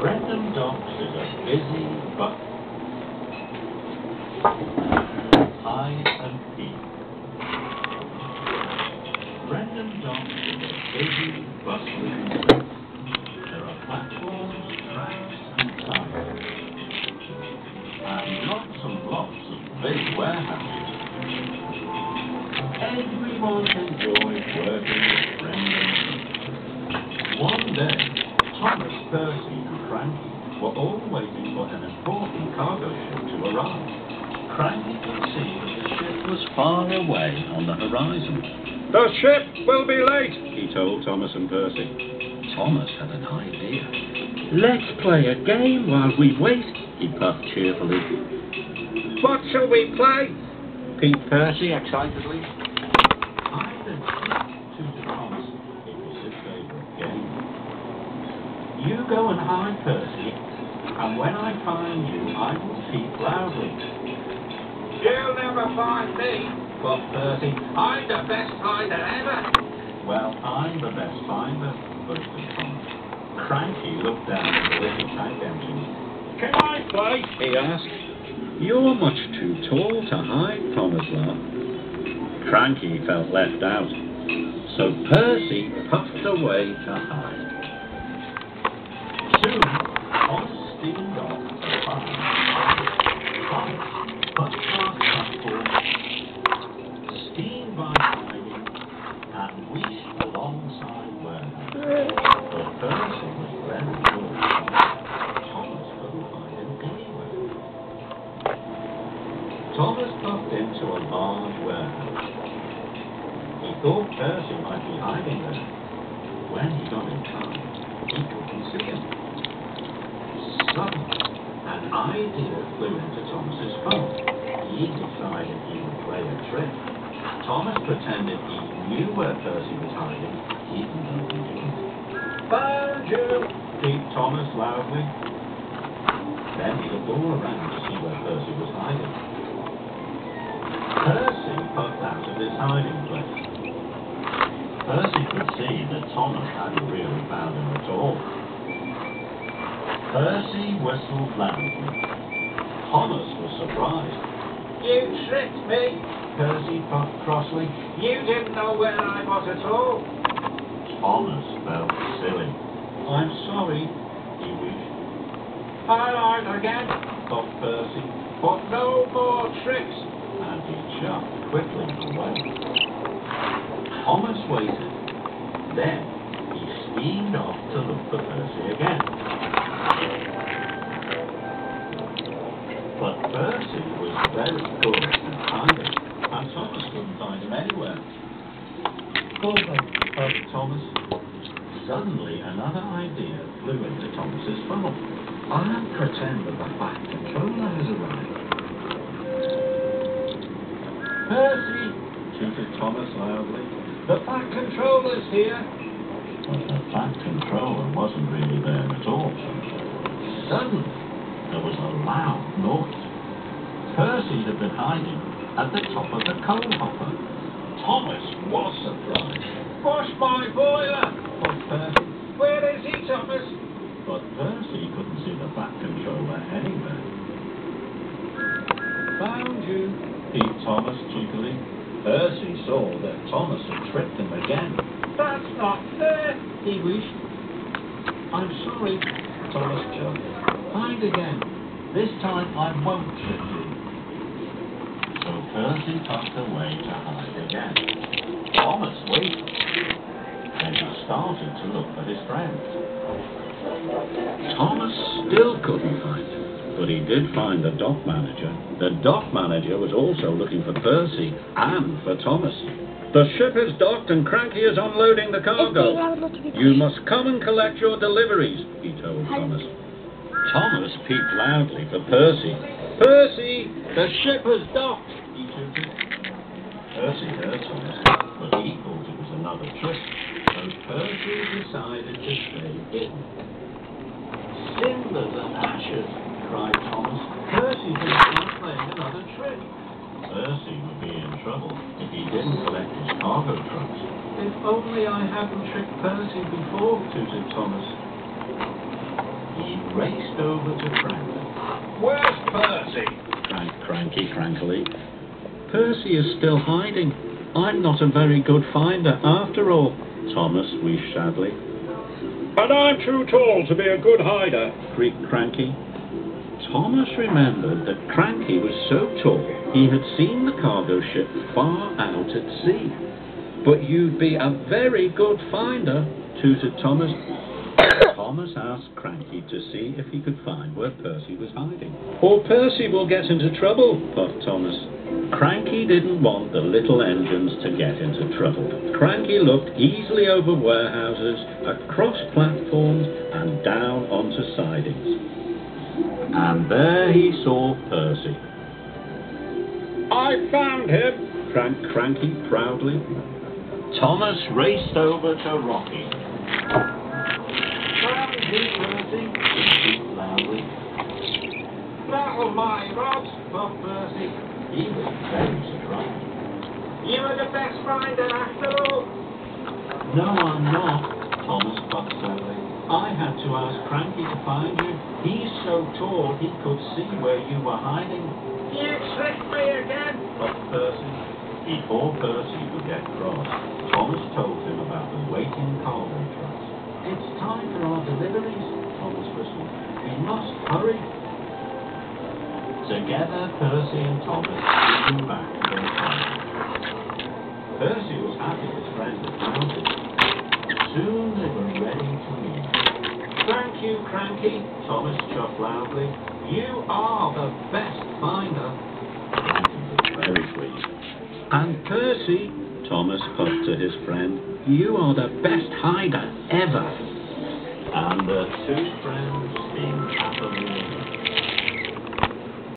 Random Docks is a busy but hide and peep. Random Docks is a busy, bustling place. There are platforms, tracks and tires, and lots and lots of big warehouses. Everyone enjoys working with Random. One day, Thomas, Percy and Cranky were all waiting for an important cargo ship to arrive. Cranky could see that the ship was far away on the horizon. The ship will be late, he told Thomas and Percy. Thomas had an idea. Let's play a game while we wait, he puffed cheerfully. What shall we play? Peeped Percy excitedly. Hide and seek, to Thomas. It was his favourite game. You go and hide, Percy, and when I find you, I will peep loudly. You'll never find me, But Percy, I'm the best hider ever. well, I'm the best finder, boasted Thomas. Cranky looked down at the little tank engine. Can I play? He asked. You're much too tall to hide, Thomas laughed. Cranky felt left out, so Percy puffed away to hide. Soon, Thomas steamed off to find Thomas put past platform, steamed by hiding, and wished alongside warehouse. But Percy was very good. Thomas couldn't find him anywhere. Thomas puffed into a large warehouse. He thought Percy might be hiding there. When he got inside, he couldn't see him. Suddenly, an idea flew into Thomas's phone. He decided he would play a trick. Thomas pretended he knew where Percy was hiding, even though he didn't. "Found you!" peeped Thomas loudly. Then he looked all around to see where Percy was hiding. Percy puffed out of his hiding place. Percy could see that Thomas hadn't really found him at all. Percy whistled loudly. Thomas was surprised. You tricked me. Percy puffed crossly. You didn't know where I was at all. Thomas felt silly. "I'm sorry," he wished. I'll hide again, Thought Percy, but no more tricks. and he jumped quickly away. Thomas waited. Then he steamed off to look for Percy again. But Percy was very good at hiding, and Thomas couldn't find him anywhere. "Bother," puffed Thomas. Suddenly, another idea flew into Thomas's phone. "I'll pretend that the Fat Controller has arrived." "Percy!" cheated Thomas loudly. "The Fat Controller's here!" But the Fat Controller wasn't really there at all. Suddenly, there was a loud noise. Percy had been hiding at the top of the coal hopper. Thomas was surprised. Wash my boiler. Thought Percy. Where is he, Thomas? But Percy couldn't see the Fat Controller anywhere. "Found you," peeped Thomas cheekily. Percy saw that Thomas had tricked him again. That's not fair. He wished. "I'm sorry," Thomas chucked. "Hide again. This time I won't trick you." So Percy puffed away to hide again. Thomas waited. Then he started to look for his friends. Thomas still couldn't find him, but he did find the dock manager. The dock manager was also looking for Percy and for Thomas. "The ship is docked and Cranky is unloading the cargo. You must come and collect your deliveries," he told Thomas. Thomas peeped loudly for Percy. "Percy, the ship has docked," he tooted. Percy heard Thomas, but he thought it was another trick, so Percy decided to stay hidden. "Cinders and ashes," cried Thomas. "Percy thinks I'm playing another trick." Percy would be in trouble if he didn't collect his cargo trucks. "If only I hadn't tricked Percy before," tooted Thomas. He raced over to Cranky. Where's Percy? Cried Cranky crankily. Percy is still hiding. I'm not a very good finder after all, Thomas wheezed sadly. And I'm too tall to be a good hider. Creaked Cranky. Thomas remembered that Cranky was so tall he had seen the cargo ship far out at sea. But you'd be a very good finder, tooted Thomas. Thomas asked Cranky to see if he could find where Percy was hiding. Or Percy will get into trouble, puffed Thomas. Cranky didn't want the little engines to get into trouble. Cranky looked easily over warehouses, across platforms, and down onto sidings. And there he saw Percy. I found him, Cranked Cranky proudly. Thomas raced over to Rocky. Found you, Percy, he shrieked loudly. That'll my rod, Puffed Percy. He was very surprised. You were the best finder after all. No, I'm not, Thomas puffed sadly. I had to ask Cranky to find you. He's so tall he could see where you were hiding. You tricked me again. Puffed Percy. Before Percy could get cross, Thomas told him about the waiting cargo trucks. It's time for our deliveries, Thomas whistled. We must hurry. Together, Percy and Thomas flew back to their car. Percy was happy his friend had found him. Soon they were ready to leave. Thank you, Cranky, Thomas chuffed loudly. You are the best finder. Cranky was very pleased. And Percy, Thomas puffed to his friend, you are the best hider ever. And the two friends